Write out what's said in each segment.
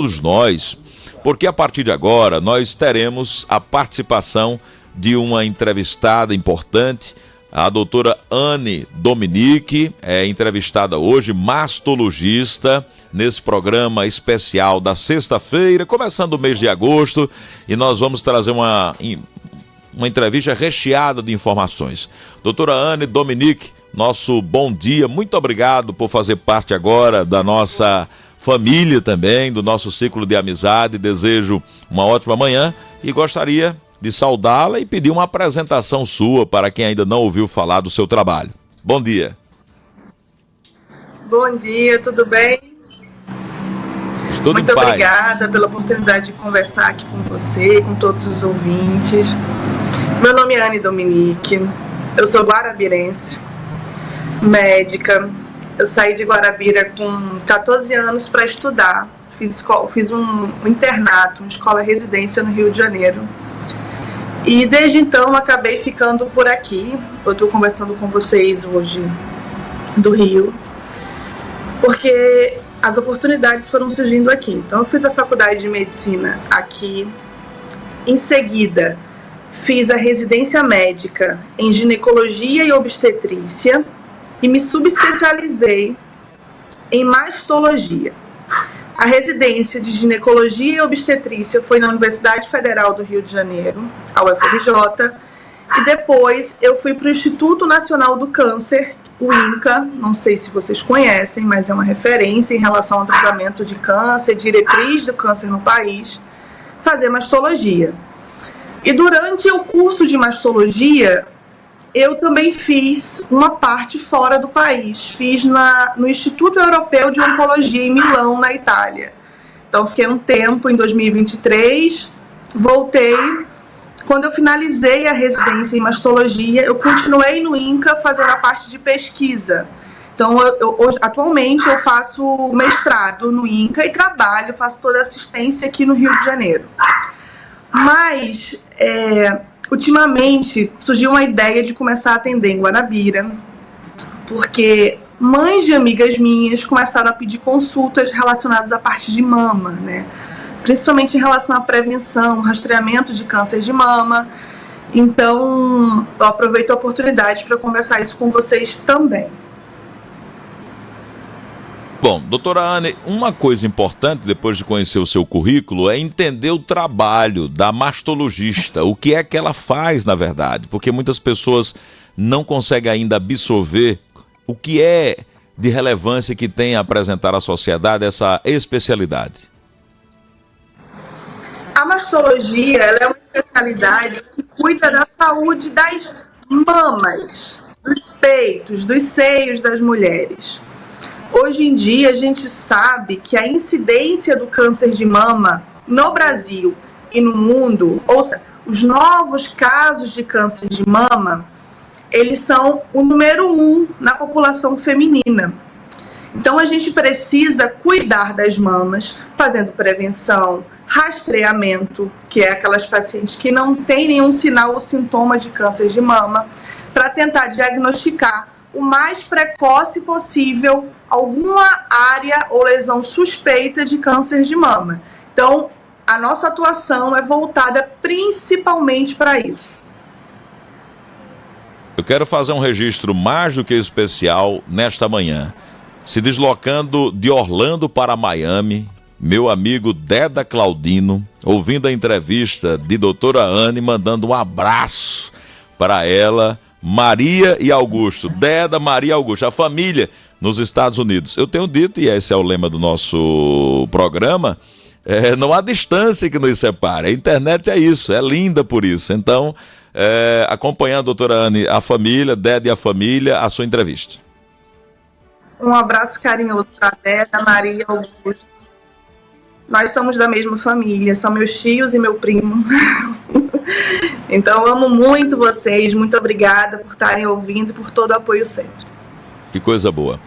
todos nós, porque a partir de agora nós teremos a participação de uma entrevistada importante, a doutora Anne Dominique, é entrevistada hoje, mastologista, nesse programa especial da sexta-feira, começando o mês de agosto, e nós vamos trazer uma entrevista recheada de informações. Doutora Anne Dominique, nosso bom dia, muito obrigado por fazer parte agora da nossa família também, do nosso ciclo de amizade. Desejo uma ótima manhã e gostaria de saudá-la e pedir uma apresentação sua para quem ainda não ouviu falar do seu trabalho. Bom dia. Bom dia, tudo bem? Estou muito em paz. Obrigada pela oportunidade de conversar aqui com você, com todos os ouvintes. Meu nome é Anne Dominique, eu sou guarabirense, médica. Eu saí de Guarabira com 14 anos para estudar. Fiz um internato, uma escola-residência no Rio de Janeiro. E desde então acabei ficando por aqui. Eu estou conversando com vocês hoje do Rio, porque as oportunidades foram surgindo aqui. Então eu fiz a faculdade de medicina aqui. Em seguida, fiz a residência médica em ginecologia e obstetrícia e me subespecializei em mastologia. A residência de ginecologia e obstetrícia foi na Universidade Federal do Rio de Janeiro, a UFRJ, e depois eu fui para o Instituto Nacional do Câncer, o INCA, não sei se vocês conhecem, mas é uma referência em relação ao tratamento de câncer, diretriz do câncer no país, fazer mastologia. E durante o curso de mastologia, eu também fiz uma parte fora do país. Fiz no Instituto Europeu de Oncologia em Milão, na Itália. Então fiquei um tempo, em 2023, voltei. Quando eu finalizei a residência em mastologia, eu continuei no INCA fazendo a parte de pesquisa. Então, atualmente eu faço mestrado no INCA e trabalho, faço toda a assistência aqui no Rio de Janeiro. Mas, ultimamente, surgiu uma ideia de começar a atender em Guarabira, porque mães de amigas minhas começaram a pedir consultas relacionadas à parte de mama, né? Principalmente em relação à prevenção, rastreamento de câncer de mama. Então, eu aproveito a oportunidade para conversar isso com vocês também. Bom, doutora Anne, uma coisa importante, depois de conhecer o seu currículo, é entender o trabalho da mastologista, o que é que ela faz, na verdade, porque muitas pessoas não conseguem ainda absorver o que é de relevância que tem a apresentar à sociedade essa especialidade. A mastologia, ela é uma especialidade que cuida da saúde das mamas, dos peitos, dos seios das mulheres. Hoje em dia, a gente sabe que a incidência do câncer de mama no Brasil e no mundo, ou seja, os novos casos de câncer de mama, eles são o número 1 na população feminina. Então, a gente precisa cuidar das mamas, fazendo prevenção, rastreamento, que é aquelas pacientes que não têm nenhum sinal ou sintoma de câncer de mama, para tentar diagnosticar o mais precoce possível alguma área ou lesão suspeita de câncer de mama. Então, a nossa atuação é voltada principalmente para isso. Eu quero fazer um registro mais do que especial nesta manhã. Se deslocando de Orlando para Miami, meu amigo Deda Claudino, ouvindo a entrevista de doutora Anne, mandando um abraço para ela, Maria e Augusto, Deda, Maria e Augusto, a família nos Estados Unidos. Eu tenho dito, e esse é o lema do nosso programa, não há distância que nos separe. A internet é isso, é linda por isso. Então, acompanhando a doutora Anne, a família, Deda e a família, a sua entrevista. Um abraço carinhoso para Deda, Maria e Augusto. Nós somos da mesma família, são meus tios e meu primo. Então, eu amo muito vocês, muito obrigada por estarem ouvindo e por todo o apoio sempre. Que coisa boa.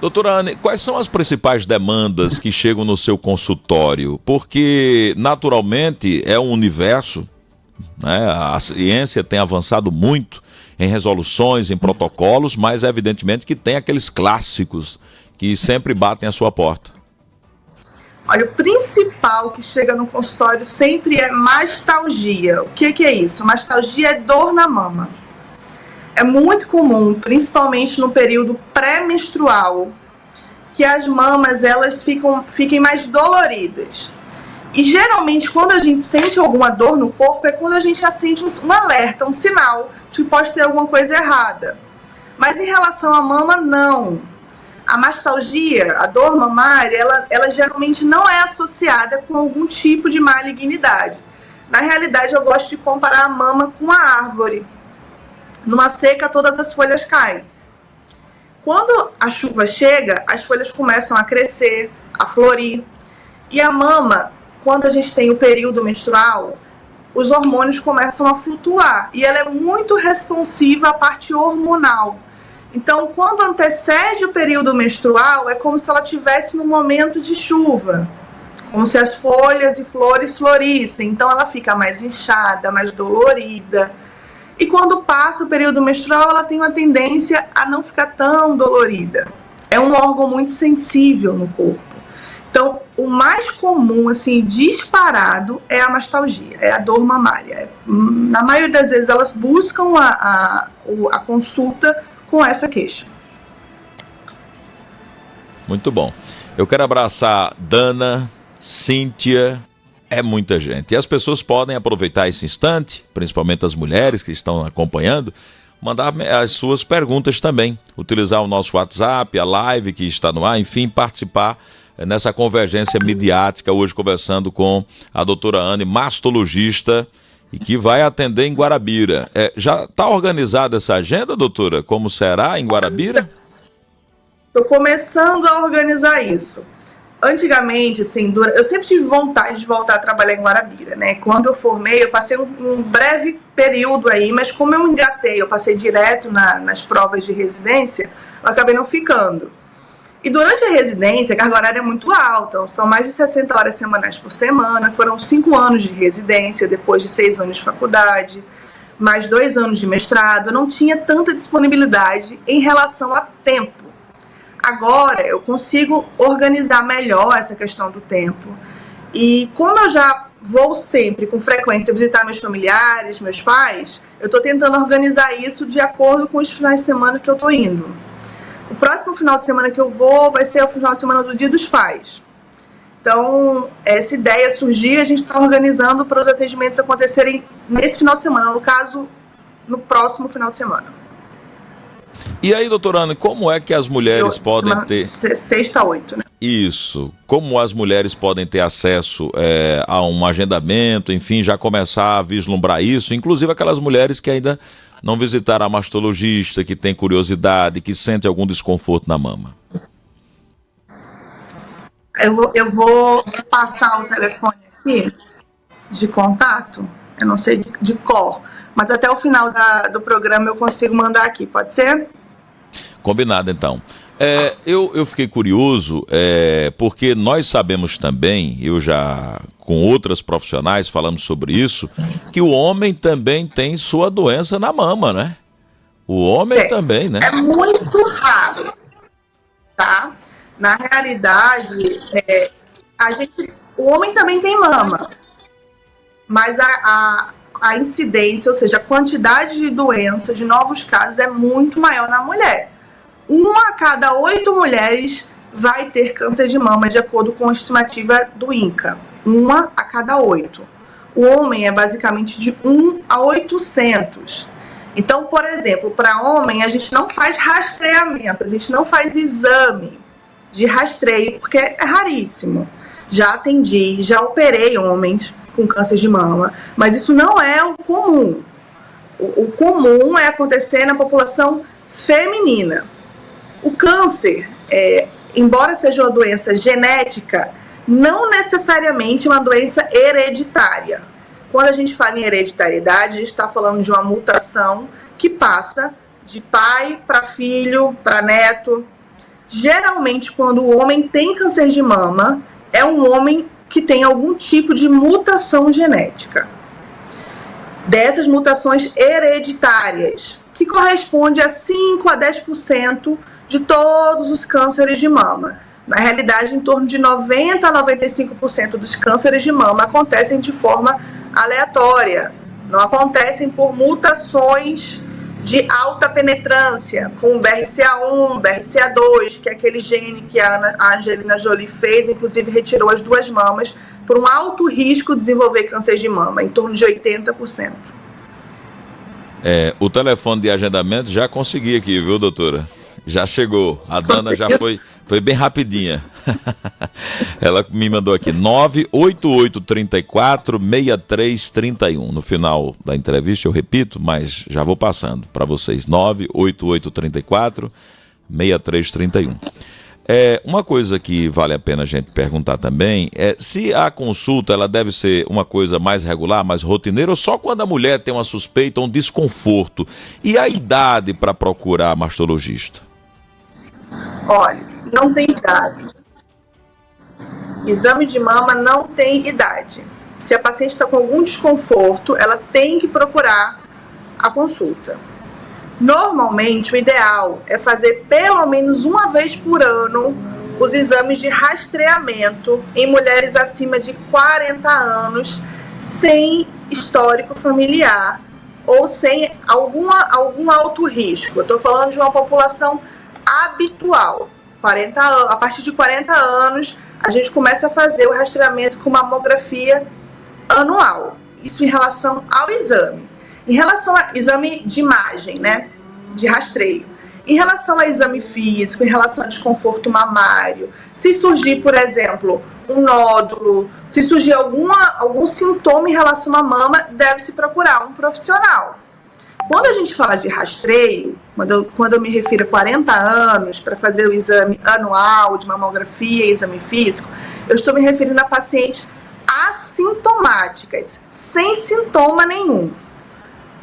Doutora Anne, quais são as principais demandas que chegam no seu consultório? Porque, naturalmente, é um universo, né? A ciência tem avançado muito em resoluções, em protocolos, mas evidentemente que tem aqueles clássicos que sempre batem à sua porta. Olha, o principal que chega no consultório sempre é mastalgia. O que é isso? Mastalgia é dor na mama. É muito comum, principalmente no período pré-menstrual, que as mamas elas fiquem mais doloridas. E geralmente quando a gente sente alguma dor no corpo é quando a gente já sente um alerta, um sinal de que pode ter alguma coisa errada. Mas em relação à mama, não. A mastalgia, a dor mamária, ela geralmente não é associada com algum tipo de malignidade. Na realidade, eu gosto de comparar a mama com a árvore. Numa seca, todas as folhas caem. Quando a chuva chega, as folhas começam a crescer, a florir. E a mama, quando a gente tem o período menstrual, os hormônios começam a flutuar. E ela é muito responsiva à parte hormonal. Então, quando antecede o período menstrual, é como se ela estivesse num momento de chuva. Como se as folhas e flores florissem. Então, ela fica mais inchada, mais dolorida. E quando passa o período menstrual, ela tem uma tendência a não ficar tão dolorida. É um órgão muito sensível no corpo. Então, o mais comum, assim, disparado, é a mastalgia, é a dor mamária. Na maioria das vezes, elas buscam a consulta com essa queixa. Muito bom. Eu quero abraçar Dana, Cíntia, é muita gente. E as pessoas podem aproveitar esse instante, principalmente as mulheres que estão acompanhando, mandar as suas perguntas também, utilizar o nosso WhatsApp, a live que está no ar, enfim, participar nessa convergência midiática, hoje conversando com a doutora Anne, mastologista, e que vai atender em Guarabira. Já está organizada essa agenda, doutora? Como será em Guarabira? Estou começando a organizar isso. Antigamente, assim, eu sempre tive vontade de voltar a trabalhar em Guarabira, né? Quando eu formei, eu passei um breve período aí, mas como eu engatei, eu passei direto nas provas de residência, eu acabei não ficando. E durante a residência, a carga horária é muito alta, são mais de 60 horas semanais por semana, foram 5 anos de residência, depois de 6 anos de faculdade, mais 2 anos de mestrado, eu não tinha tanta disponibilidade em relação a tempo. Agora eu consigo organizar melhor essa questão do tempo. E como eu já vou sempre, com frequência, visitar meus familiares, meus pais, eu estou tentando organizar isso de acordo com os finais de semana que eu estou indo. O próximo final de semana que eu vou vai ser o final de semana do Dia dos Pais. Então, essa ideia surgir, a gente está organizando para os atendimentos acontecerem nesse final de semana, no caso, no próximo final de semana. E aí, doutora Ana, como é que as mulheres podem ter... Sexta a 8, né? Isso. Como as mulheres podem ter acesso a um agendamento, enfim, já começar a vislumbrar isso, inclusive aquelas mulheres que ainda não visitaram a mastologista, que tem curiosidade, que sente algum desconforto na mama. Eu vou passar o telefone aqui de contato, eu não sei de cor, mas até o final do programa eu consigo mandar aqui, pode ser? Combinado, então. Eu fiquei curioso, porque nós sabemos também, eu já com outras profissionais falamos sobre isso, que o homem também tem sua doença na mama, né? O homem também, né? É muito raro, tá? Na realidade, o homem também tem mama, mas a incidência, ou seja, a quantidade de doença, de novos casos é muito maior na mulher. 1 a cada 8 mulheres vai ter câncer de mama, de acordo com a estimativa do INCA. 1 a cada 8. O homem é basicamente de 1 a 800. Então, por exemplo, para homem, a gente não faz rastreamento, a gente não faz exame de rastreio, porque é raríssimo. Já atendi, já operei homens com câncer de mama, mas isso não é o comum. O comum é acontecer na população feminina. O câncer, embora seja uma doença genética, não necessariamente uma doença hereditária. Quando a gente fala em hereditariedade, a gente está falando de uma mutação que passa de pai para filho, para neto. Geralmente, quando o homem tem câncer de mama, é um homem que tem algum tipo de mutação genética. Dessas mutações hereditárias, que corresponde a 5 a 10% de todos os cânceres de mama. Na realidade, em torno de 90% a 95% dos cânceres de mama acontecem de forma aleatória, não acontecem por mutações de alta penetrância, com BRCA1, BRCA2, que é aquele gene que a Angelina Jolie fez, inclusive retirou as 2 mamas, por um alto risco de desenvolver câncer de mama, em torno de 80%. O telefone de agendamento já consegui aqui, viu, doutora? Já chegou, a Dana já foi bem rapidinha. Ela me mandou aqui, 98834-6331. No final da entrevista eu repito, mas já vou passando para vocês, 98834-6331. Uma coisa que vale a pena a gente perguntar também é se a consulta ela deve ser uma coisa mais regular, mais rotineira, ou só quando a mulher tem uma suspeita ou um desconforto. E a idade para procurar mastologista? Olha, não tem idade. Exame de mama não tem idade. Se a paciente está com algum desconforto, ela tem que procurar a consulta. Normalmente, o ideal é fazer pelo menos uma vez por ano os exames de rastreamento em mulheres acima de 40 anos, sem histórico familiar ou sem algum alto risco. Eu estou falando de uma população habitual. A partir de 40 anos, a gente começa a fazer o rastreamento com mamografia anual. Isso em relação ao exame. Em relação a exame de imagem, né, de rastreio. Em relação a exame físico, em relação a desconforto mamário, se surgir, por exemplo, um nódulo, se surgir algum sintoma em relação à mama, deve-se procurar um profissional. Quando a gente fala de rastreio, quando eu me refiro a 40 anos para fazer o exame anual de mamografia e exame físico, eu estou me referindo a pacientes assintomáticas, sem sintoma nenhum.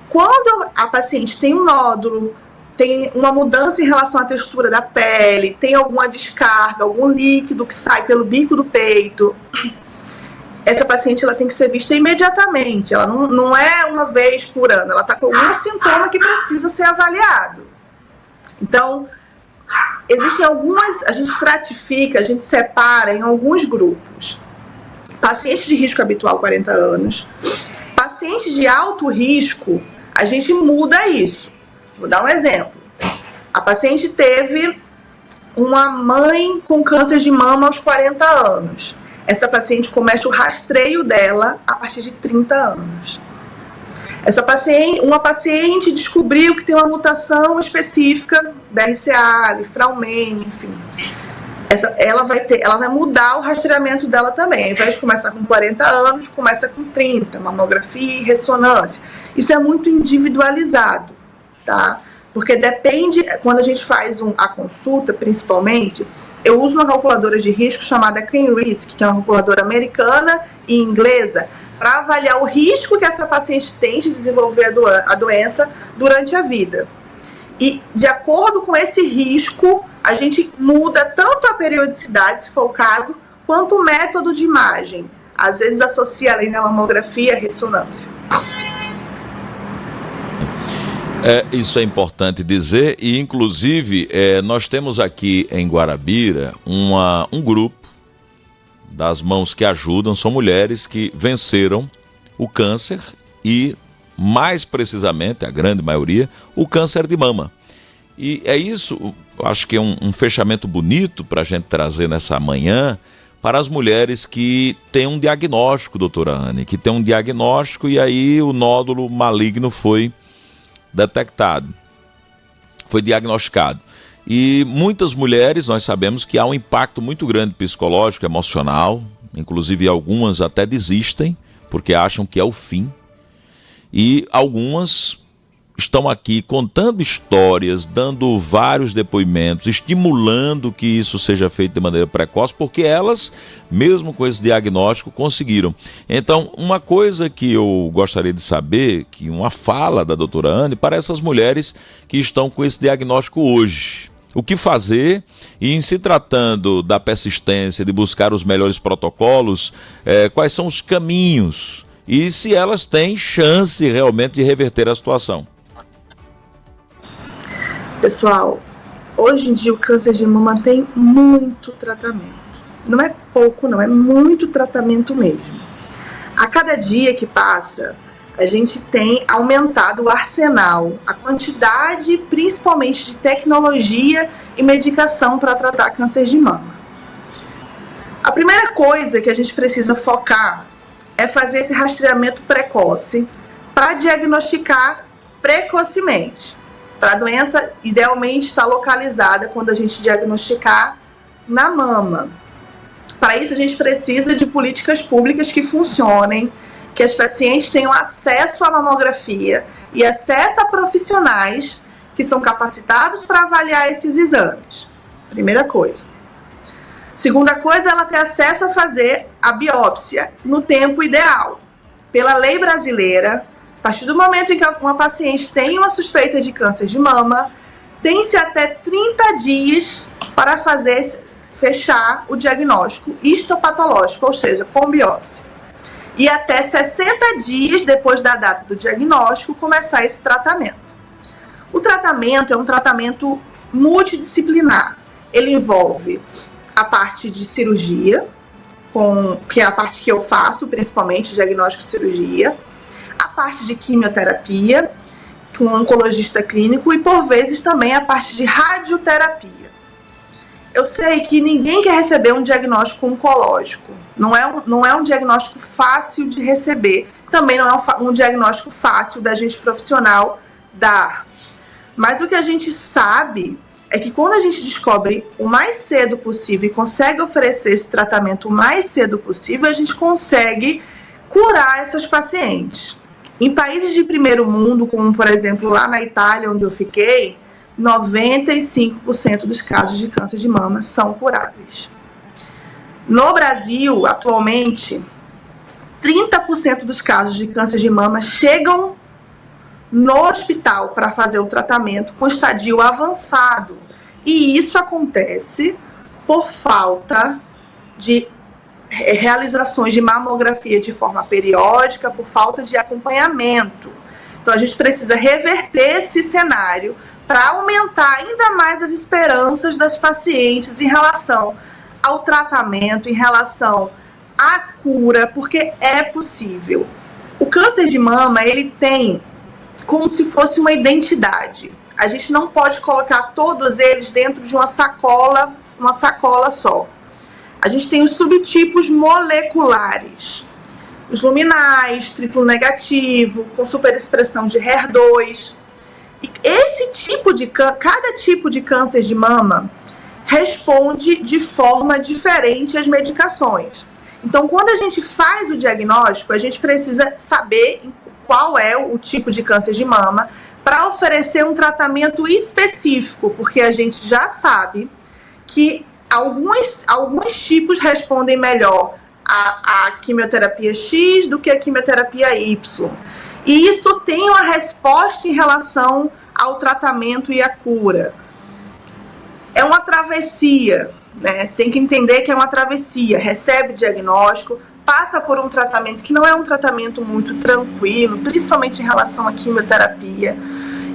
Quando a paciente tem um nódulo, tem uma mudança em relação à textura da pele, tem alguma descarga, algum líquido que sai pelo bico do peito, essa paciente ela tem que ser vista imediatamente. Ela não é uma vez por ano, ela está com algum sintoma que precisa ser avaliado. Então, existem a gente estratifica, a gente separa em alguns grupos. Pacientes de risco habitual, 40 anos. Pacientes de alto risco, a gente muda isso. Vou dar um exemplo. A paciente teve uma mãe com câncer de mama aos 40 anos. Essa paciente começa o rastreio dela a partir de 30 anos. Uma paciente descobriu que tem uma mutação específica, BRCA, Lifraumene, enfim. Ela vai mudar o rastreamento dela também. Ao invés de começar com 40 anos, começa com 30, mamografia e ressonância. Isso é muito individualizado, tá? Porque depende, quando a gente faz a consulta, principalmente, eu uso uma calculadora de risco chamada K-Risk, que é uma calculadora americana e inglesa, para avaliar o risco que essa paciente tem de desenvolver a doença durante a vida. E, de acordo com esse risco, a gente muda tanto a periodicidade, se for o caso, quanto o método de imagem. Às vezes associa além da mamografia a ressonância. Isso é importante dizer e, inclusive, nós temos aqui em Guarabira um grupo das Mãos que Ajudam, são mulheres que venceram o câncer e, mais precisamente, a grande maioria, o câncer de mama. E é isso, acho que é um fechamento bonito para a gente trazer nessa manhã para as mulheres que têm um diagnóstico, doutora Anne, que tem um diagnóstico e aí o nódulo maligno foi detectado, foi diagnosticado. E muitas mulheres, nós sabemos que há um impacto muito grande psicológico, emocional, inclusive algumas até desistem, porque acham que é o fim. E algumas estão aqui contando histórias, dando vários depoimentos, estimulando que isso seja feito de maneira precoce, porque elas, mesmo com esse diagnóstico, conseguiram. Então, uma coisa que eu gostaria de saber, que uma fala da doutora Anne, para essas mulheres que estão com esse diagnóstico hoje. O que fazer? E em se tratando da persistência, de buscar os melhores protocolos, quais são os caminhos? E se elas têm chance realmente de reverter a situação? Pessoal, hoje em dia o câncer de mama tem muito tratamento. Não é pouco, não, é muito tratamento mesmo. A cada dia que passa, a gente tem aumentado o arsenal, a quantidade, principalmente de tecnologia e medicação para tratar câncer de mama. A primeira coisa que a gente precisa focar é fazer esse rastreamento precoce para diagnosticar precocemente. Para a doença, idealmente, estar localizada quando a gente diagnosticar na mama. Para isso, a gente precisa de políticas públicas que funcionem, que as pacientes tenham acesso à mamografia e acesso a profissionais que são capacitados para avaliar esses exames. Primeira coisa. Segunda coisa, ela ter acesso a fazer a biópsia no tempo ideal. Pela lei brasileira, a partir do momento em que uma paciente tem uma suspeita de câncer de mama, tem-se até 30 dias para fechar o diagnóstico histopatológico, ou seja, com biópsia. E até 60 dias depois da data do diagnóstico, começar esse tratamento. O tratamento é um tratamento multidisciplinar. Ele envolve a parte de cirurgia, que é a parte que eu faço, principalmente diagnóstico e cirurgia, a parte de quimioterapia, com um oncologista clínico, e por vezes também a parte de radioterapia. Eu sei que ninguém quer receber um diagnóstico oncológico. Não é um diagnóstico fácil de receber. Também não é um diagnóstico fácil da gente profissional dar. Mas o que a gente sabe é que quando a gente descobre o mais cedo possível e consegue oferecer esse tratamento o mais cedo possível, a gente consegue curar essas pacientes. Em países de primeiro mundo, como por exemplo lá na Itália, onde eu fiquei, 95% dos casos de câncer de mama são curáveis. No Brasil, atualmente, 30% dos casos de câncer de mama chegam no hospital para fazer o tratamento com estadio avançado. E isso acontece por falta de realizações de mamografia de forma periódica, por falta de acompanhamento. Então a gente precisa reverter esse cenário para aumentar ainda mais as esperanças das pacientes em relação ao tratamento, em relação à cura, porque é possível. O câncer de mama, ele tem como se fosse uma identidade. A gente não pode colocar todos eles dentro de uma sacola só. A gente tem os subtipos moleculares, os luminais, triplo negativo, com superexpressão de HER2. E cada tipo de câncer de mama responde de forma diferente às medicações. Então, quando a gente faz o diagnóstico, a gente precisa saber qual é o tipo de câncer de mama para oferecer um tratamento específico, porque a gente já sabe que alguns tipos respondem melhor à quimioterapia X do que a quimioterapia Y. E isso tem uma resposta em relação ao tratamento e à cura. É uma travessia, né? Tem que entender que é uma travessia. Recebe diagnóstico, passa por um tratamento que não é um tratamento muito tranquilo, principalmente em relação à quimioterapia.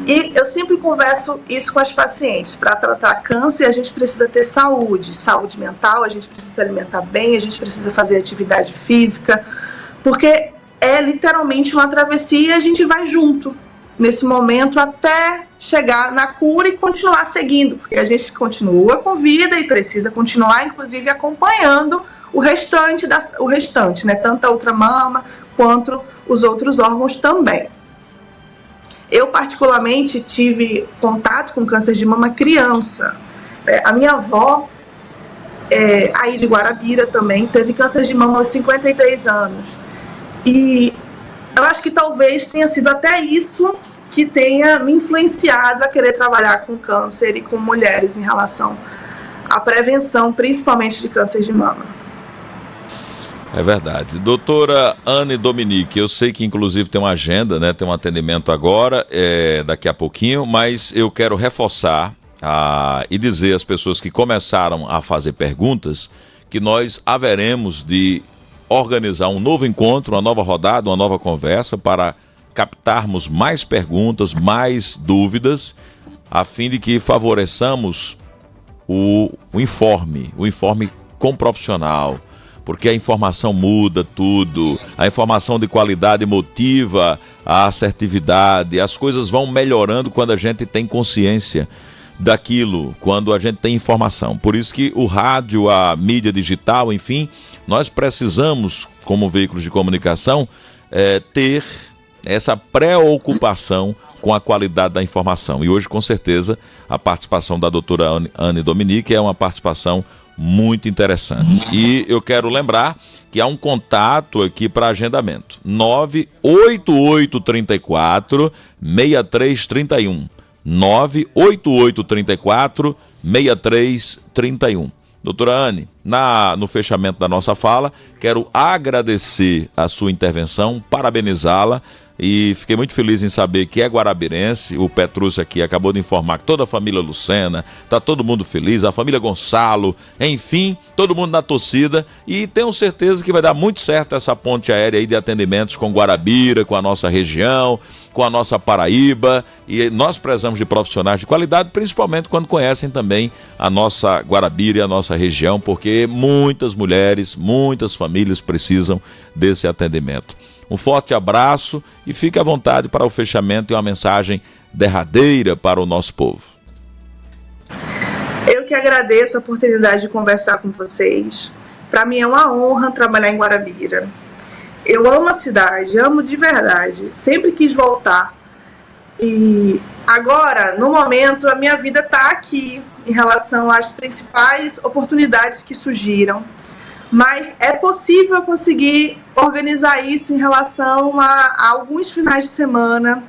E eu sempre converso isso com as pacientes. Para tratar câncer, a gente precisa ter saúde mental, a gente precisa se alimentar bem, a gente precisa fazer atividade física, porque é literalmente uma travessia e a gente vai junto nesse momento até chegar na cura e continuar seguindo, porque a gente continua com vida e precisa continuar, inclusive, acompanhando o restante, né? Tanto a outra mama quanto os outros órgãos também. Eu, particularmente, tive contato com câncer de mama criança. A minha avó, aí de Guarabira também, teve câncer de mama aos 53 anos. E eu acho que talvez tenha sido até isso que tenha me influenciado a querer trabalhar com câncer e com mulheres em relação à prevenção, principalmente de câncer de mama. É verdade. Doutora Anne Dominique, eu sei que inclusive tem uma agenda, né? Tem um atendimento agora, daqui a pouquinho, mas eu quero reforçar e dizer às pessoas que começaram a fazer perguntas que nós haveremos de organizar um novo encontro, uma nova rodada, uma nova conversa para captarmos mais perguntas, mais dúvidas. a fim de que favoreçamos o informe com profissional, porque a informação muda tudo, a informação de qualidade motiva a assertividade, as coisas vão melhorando quando a gente tem consciência daquilo, quando a gente tem informação. Por isso que o rádio, a mídia digital, enfim, nós precisamos, como veículos de comunicação, ter essa preocupação com a qualidade da informação. E hoje, com certeza, a participação da doutora Anne Dominique é uma participação muito interessante. E eu quero lembrar que há um contato aqui para agendamento: 98834 6331. 98834 6331. Doutora Anne, no fechamento da nossa fala, quero agradecer a sua intervenção, parabenizá-la, e fiquei muito feliz em saber que é guarabirense. O Petrúcio aqui acabou de informar que toda a família Lucena, está todo mundo feliz, a família Gonçalo, enfim, todo mundo na torcida, e tenho certeza que vai dar muito certo essa ponte aérea aí de atendimentos com Guarabira, com a nossa região, com a nossa Paraíba, e nós prezamos de profissionais de qualidade, principalmente quando conhecem também a nossa Guarabira e a nossa região, porque muitas mulheres, muitas famílias precisam desse atendimento. Um forte abraço e fique à vontade para o fechamento e uma mensagem derradeira para o nosso povo. Eu que agradeço a oportunidade de conversar com vocês. Para mim é uma honra trabalhar em Guarabira. Eu amo a cidade, amo de verdade. Sempre quis voltar. E agora, no momento, a minha vida está aqui em relação às principais oportunidades que surgiram. Mas é possível conseguir organizar isso em relação a alguns finais de semana.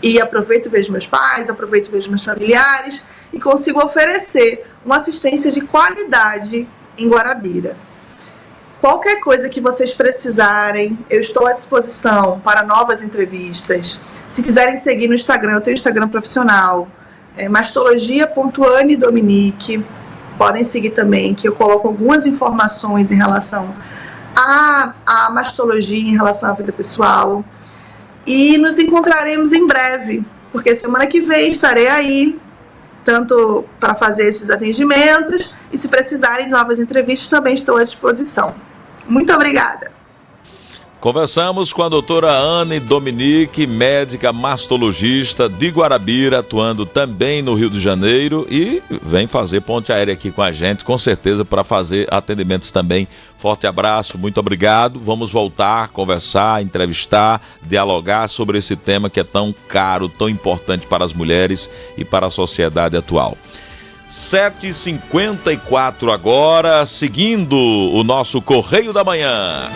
E aproveito e vejo meus pais, aproveito e vejo meus familiares e consigo oferecer uma assistência de qualidade em Guarabira. Qualquer coisa que vocês precisarem, eu estou à disposição para novas entrevistas. Se quiserem seguir no Instagram, eu tenho Instagram profissional, mastologia.anedominique. Podem seguir também, que eu coloco algumas informações em relação à mastologia, em relação à vida pessoal. E nos encontraremos em breve, porque semana que vem estarei aí, tanto para fazer esses atendimentos, e se precisarem de novas entrevistas, também estou à disposição. Muito obrigada. Conversamos com a doutora Anne Dominique, médica mastologista de Guarabira, atuando também no Rio de Janeiro, e vem fazer ponte aérea aqui com a gente, com certeza, para fazer atendimentos também. Forte abraço, muito obrigado. Vamos voltar a conversar, entrevistar, dialogar sobre esse tema que é tão caro, tão importante para as mulheres e para a sociedade atual. 7h54 agora, seguindo o nosso Correio da Manhã.